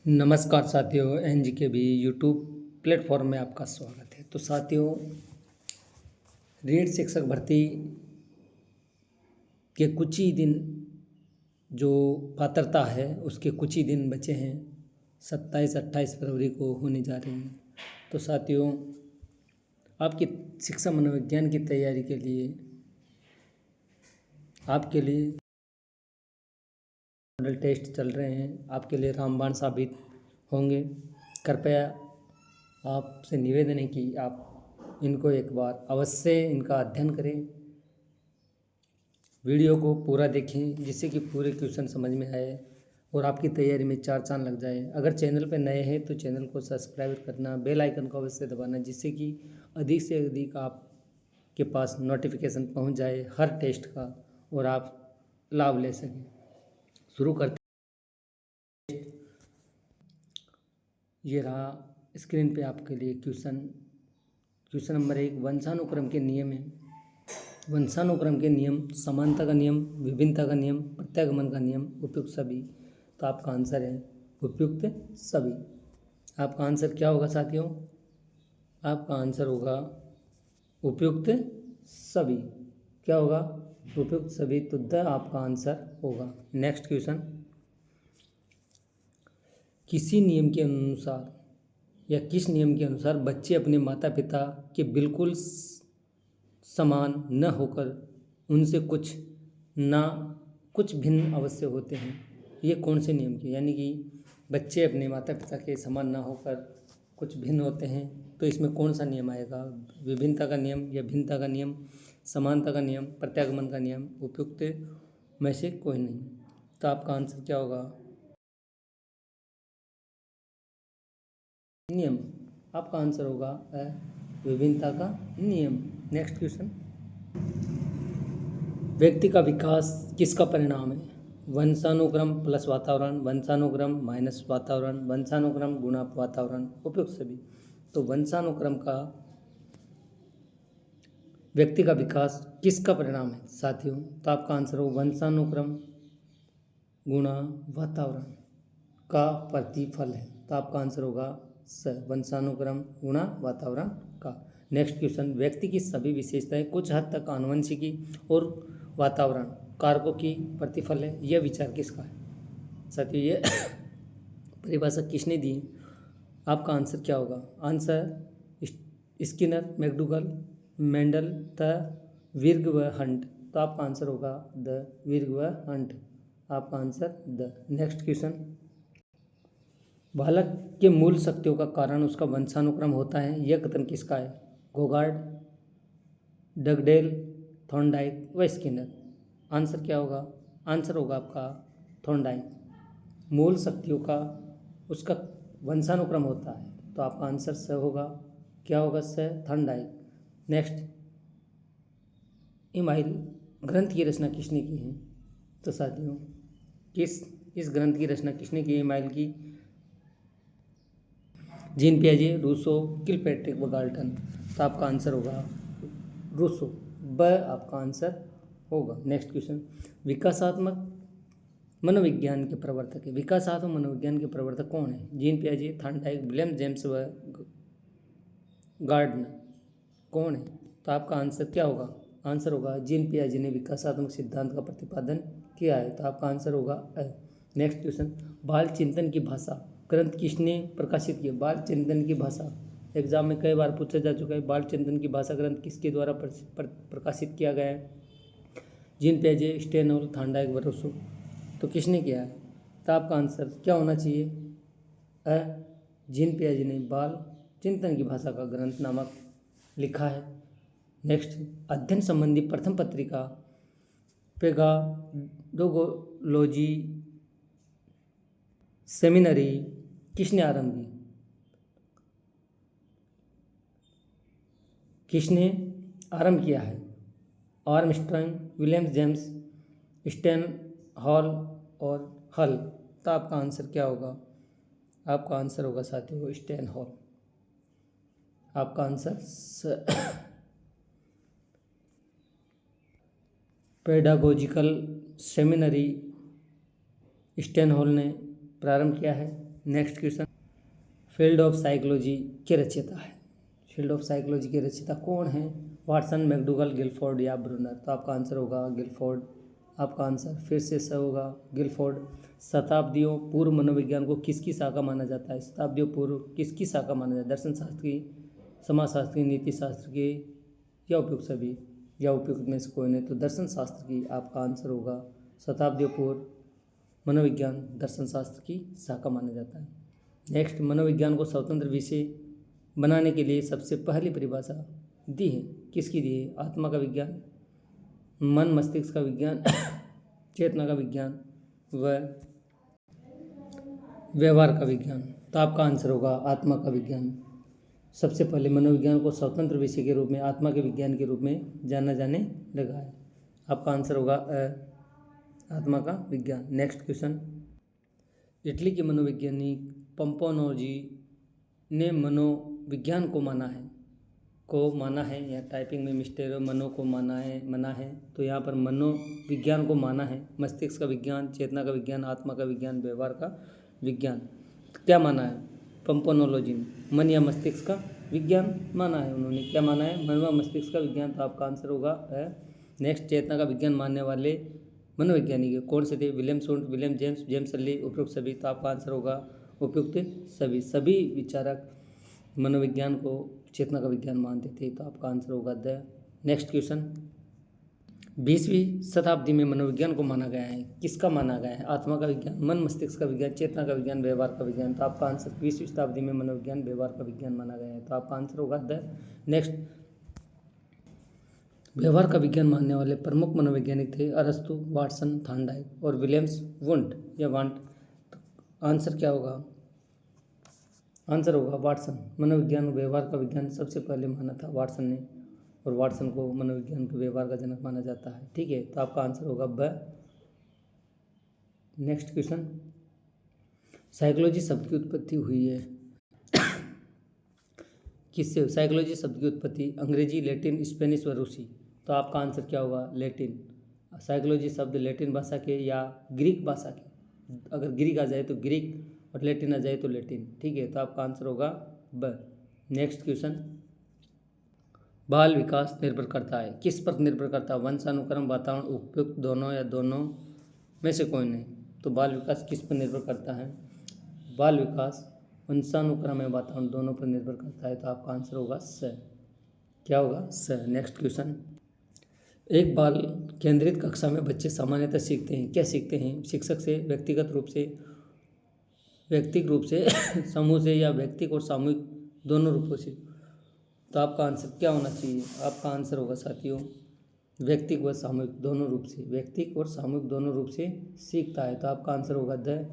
नमस्कार साथियों, एनजी के भी यूट्यूब प्लेटफॉर्म में आपका स्वागत है। तो साथियों, रीट शिक्षक भर्ती के कुछ ही दिन जो पात्रता है उसके कुछ ही दिन बचे हैं। 27-28 फरवरी को होने जा रही हैं। तो साथियों, आपकी शिक्षा मनोविज्ञान की तैयारी के लिए आपके लिए मॉडल टेस्ट चल रहे हैं, आपके लिए रामबाण साबित होंगे। कृपया आपसे निवेदन है कि आप इनको एक बार अवश्य इनका अध्ययन करें, वीडियो को पूरा देखें जिससे कि पूरे क्वेश्चन समझ में आए और आपकी तैयारी में चार चांद लग जाए। अगर चैनल पर नए हैं तो चैनल को सब्सक्राइब करना, बेल आइकन को अवश्य दबाना, जिससे कि अधिक से अधिक आपके पास नोटिफिकेशन पहुंच जाए हर टेस्ट का और आप लाभ ले सकें। शुरू करते, ये रहा स्क्रीन पे आपके लिए क्वेश्चन नंबर 1। वंशानुक्रम के नियम है। वंशानुक्रम के नियम: समानता का नियम, विभिन्नता का नियम, प्रत्यागमन का नियम, उपयुक्त सभी। तो आपका आंसर है उपयुक्त सभी। आपका आंसर क्या होगा साथियों? आपका आंसर होगा उपयुक्त सभी। क्या होगा? उपयुक्त सभी। तो द आपका आंसर होगा। नेक्स्ट क्वेश्चन, किसी नियम के अनुसार या किस नियम के अनुसार बच्चे अपने माता पिता के बिल्कुल समान न होकर उनसे कुछ भिन्न अवश्य होते हैं? ये कौन से नियम के, यानी कि बच्चे अपने माता पिता के समान ना होकर कुछ भिन्न होते हैं, तो इसमें कौन सा नियम आएगा? विभिन्नता का नियम या भिन्नता का नियम, समानता का नियम, प्रत्यागमन का नियम, उपयुक्त में से कोई नहीं। तो आपका आंसर क्या होगा? नियम। आपका आंसर होगा विभिन्नता का नियम। नेक्स्ट क्वेश्चन, व्यक्ति का विकास किसका परिणाम है? वंशानुक्रम प्लस वातावरण, वंशानुक्रम माइनस वातावरण, वंशानुक्रम गुणा वातावरण, उपयुक्त सभी। तो वंशानुक्रम का व्यक्ति का विकास किसका परिणाम है साथियों? तो आपका आंसर हो वंशानुक्रम गुणा वातावरण का प्रतिफल है। तो आपका आंसर होगा वंशानुक्रम गुणा वातावरण का। नेक्स्ट क्वेश्चन, व्यक्ति की सभी विशेषताएं कुछ हद तक आनुवंशिकी और वातावरण कारकों की प्रतिफल है। यह विचार किसका है साथियों? ये परिभाषा किसने दी? आपका आंसर क्या होगा? आंसर स्किनर, मैकडूगल, मेंडल, द विर्ग व हंट। तो आपका आंसर होगा द विर्ग व हंट। आपका आंसर द। नेक्स्ट क्वेश्चन, बालक के मूल शक्तियों का कारण उसका वंशानुक्रम होता है। यह कथन किसका है? गोगार्ड, डगडेल, थॉर्नडाइक व स्किनर। आंसर क्या होगा? आंसर होगा आपका थॉर्नडाइक। मूल शक्तियों का उसका वंशानुक्रम होता है। तो आपका आंसर स होगा। क्या होगा? स, थॉर्नडाइक। नेक्स्ट, इमाइल ग्रंथ की रचना किसने की है? तो साथियों, इस ग्रंथ की रचना किसने की है इमाइल की? जीन पियाजे, रूसो, किलपैट्रिक व गाल्टन। तो आपका आंसर होगा रूसो। ब आपका आंसर होगा। नेक्स्ट क्वेश्चन, विकासात्मक मनोविज्ञान के प्रवर्तक है। विकासात्मक मनोविज्ञान के प्रवर्तक कौन है? जीन पियाजे, थॉर्नडाइक, विलियम जेम्स व गार्डनर। कौन है? तो आपका आंसर क्या होगा? आंसर होगा जीन पियाजे ने विकासात्मक सिद्धांत का प्रतिपादन किया है। तो आपका आंसर होगा अ। नेक्स्ट क्वेश्चन, बाल चिंतन की भाषा ग्रंथ किसने प्रकाशित किया? बाल चिंतन की भाषा एग्जाम में कई बार पूछा जा चुका है। बाल चिंतन की भाषा ग्रंथ किसके द्वारा प्रकाशित किया गया है? जीन पियाजे, स्टेनहोल, थॉर्नडाइक व रूसो। तो किसने किया है? तो आपका आंसर क्या होना चाहिए? अ। जीन पियाजे ने बाल चिंतन की भाषा का ग्रंथ नामक लिखा है। नेक्स्ट, अध्ययन संबंधी प्रथम पत्रिका पेडागोजी सेमिनरी किसने आरंभ की? किसने आरंभ किया है? आर्मस्ट्रांग, विलियम जेम्स, स्टेनहॉल और हल। तो आपका आंसर क्या होगा? आपका आंसर होगा साथियों स्टेनहॉल। आपका आंसर पेडागोजिकल सेमिनरी स्टेनहॉल ने प्रारंभ किया है। Next question, field of psychology के रचयिता है, फील्ड ऑफ साइकोलॉजी के रचयिता कौन है? वाटसन, मैकडूगल, गिलफोर्ड या ब्रूनर? तो आपका आंसर होगा गिलफोर्ड। आपका आंसर फिर से सही होगा गिलफोर्ड। शताब्दियों पूर्व मनोविज्ञान को किसकी शाखा माना जाता है? शताब्दियों पूर्व किसकी शाखा माना जाता है? दर्शन शास्त्र की, समाजशास्त्र की, नीति शास्त्र की या उपयुक्त सभी, या उपयुक्त में से कोई नहीं? तो दर्शन शास्त्र की आपका आंसर होगा। शताब्दियों पूर्व मनोविज्ञान दर्शन शास्त्र की शाखा माना जाता है। नेक्स्ट, मनोविज्ञान को स्वतंत्र विषय बनाने के लिए सबसे पहली परिभाषा दी है, किसकी दी है? आत्मा का विज्ञान, मन मस्तिष्क का विज्ञान, चेतना का विज्ञान व व्यवहार का विज्ञान। तो आपका आंसर होगा आत्मा का विज्ञान। सबसे पहले मनोविज्ञान को स्वतंत्र विषय के रूप में, आत्मा के विज्ञान के रूप में जाना जाने लगा है। आपका आंसर होगा आत्मा का विज्ञान। नेक्स्ट क्वेश्चन, इटली के मनोवैज्ञानिक पंपोनोजी ने मनोविज्ञान को माना है या टाइपिंग में मिस्टेक है, मनो को मना है। तो यहाँ पर मनोविज्ञान को माना है मस्तिष्क का विज्ञान, चेतना का विज्ञान, आत्मा का विज्ञान, व्यवहार का विज्ञान। क्या माना है पंपोनोलॉजी ने? मन या मस्तिष्क का विज्ञान माना है उन्होंने। क्या माना है? मन व मस्तिष्क का विज्ञान। तो आपका आंसर होगा नेक्स्ट, चेतना का विज्ञान मानने वाले मनोवैज्ञानिक कौन से थे? William Wundt, William James, James Sully, उपयुक्त सभी। तो आपका आंसर होगा उपयुक्त सभी। सभी विचारक मनोविज्ञान को चेतना का विज्ञान मानते थे। तो आपका आंसर होगा द। नेक्स्ट क्वेश्चन, 20वीं शताब्दी में मनोविज्ञान को माना गया है, किसका माना गया है? आत्मा का विज्ञान, मन मस्तिष्क का विज्ञान, चेतना का विज्ञान, व्यवहार का विज्ञान। तो आपका आंसर 20वीं शताब्दी में मनोविज्ञान व्यवहार का विज्ञान माना गया है। तो आपका आंसर होगा द। नेक्स्ट, व्यवहार का विज्ञान मानने वाले प्रमुख मनोवैज्ञानिक थे अरस्तु, वाटसन, थॉर्नडाइक और विलियम्स वुंट या वांट। आंसर क्या होगा? आंसर होगा वाटसन। मनोविज्ञान और व्यवहार का विज्ञान सबसे पहले माना था वाटसन ने, और वाटसन को मनोविज्ञान के व्यवहार का जनक माना जाता है। ठीक है, तो आपका आंसर होगा ब। नेक्स्ट क्वेश्चन, साइकोलॉजी शब्द की उत्पत्ति हुई है किससे? साइकोलॉजी शब्द की उत्पत्ति अंग्रेजी, लैटिन, स्पेनिश व रूसी। तो आपका आंसर क्या होगा? लैटिन। साइकोलॉजी शब्द लैटिन भाषा के या ग्रीक भाषा के, अगर ग्रीक आ जाए तो ग्रीक और लैटिन आ जाए तो लैटिन। ठीक है, तो आपका आंसर होगा ब। नेक्स्ट क्वेश्चन, बाल विकास निर्भर करता है, किस पर निर्भर करता है? वंशानुक्रम, वातावरण, उपयुक्त दोनों या दोनों में से कोई नहीं? तो बाल विकास किस पर निर्भर करता है? बाल विकास वंशानुक्रम या वातावरण दोनों पर निर्भर करता है। तो आपका आंसर होगा स। क्या होगा? स। नेक्स्ट क्वेश्चन, एक बाल केंद्रित कक्षा में बच्चे सामान्यतः सीखते हैं, क्या सीखते हैं? शिक्षक से, व्यक्तिगत रूप से समूह से, या व्यक्तिगत और सामूहिक दोनों रूपों से? तो आपका आंसर क्या होना चाहिए? आपका आंसर होगा साथियों व्यक्तिगत व सामूहिक दोनों रूप से, व्यक्तिगत और सामूहिक दोनों रूप से सीखता है। तो आपका आंसर होगा द।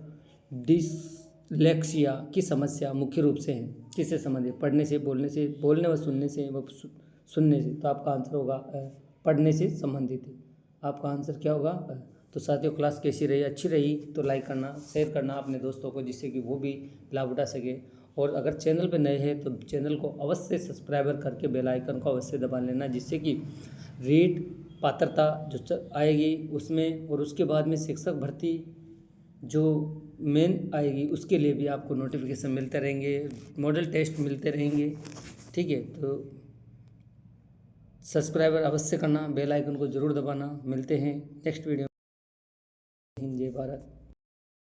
डिसलेक्सिया की समस्या मुख्य रूप से है किससे संबंधित? पढ़ने से, बोलने व सुनने से व सुनने से। तो आपका आंसर होगा पढ़ने से संबंधित है। आपका आंसर क्या होगा? तो साथियों, क्लास कैसी रही? अच्छी रही तो लाइक करना, शेयर करना अपने दोस्तों को, जिससे कि वो भी लाभ उठा सके। और अगर चैनल पर नए हैं तो चैनल को अवश्य सब्सक्राइबर करके बेल आइकन को अवश्य दबा लेना, जिससे कि रीट पात्रता जो आएगी उसमें, और उसके बाद में शिक्षक भर्ती जो मेन आएगी उसके लिए भी आपको नोटिफिकेशन मिलते रहेंगे, मॉडल टेस्ट मिलते रहेंगे। ठीक है, तो सब्सक्राइबर अवश्य करना, बेल आइकन को ज़रूर दबाना। मिलते हैं नेक्स्ट वीडियो।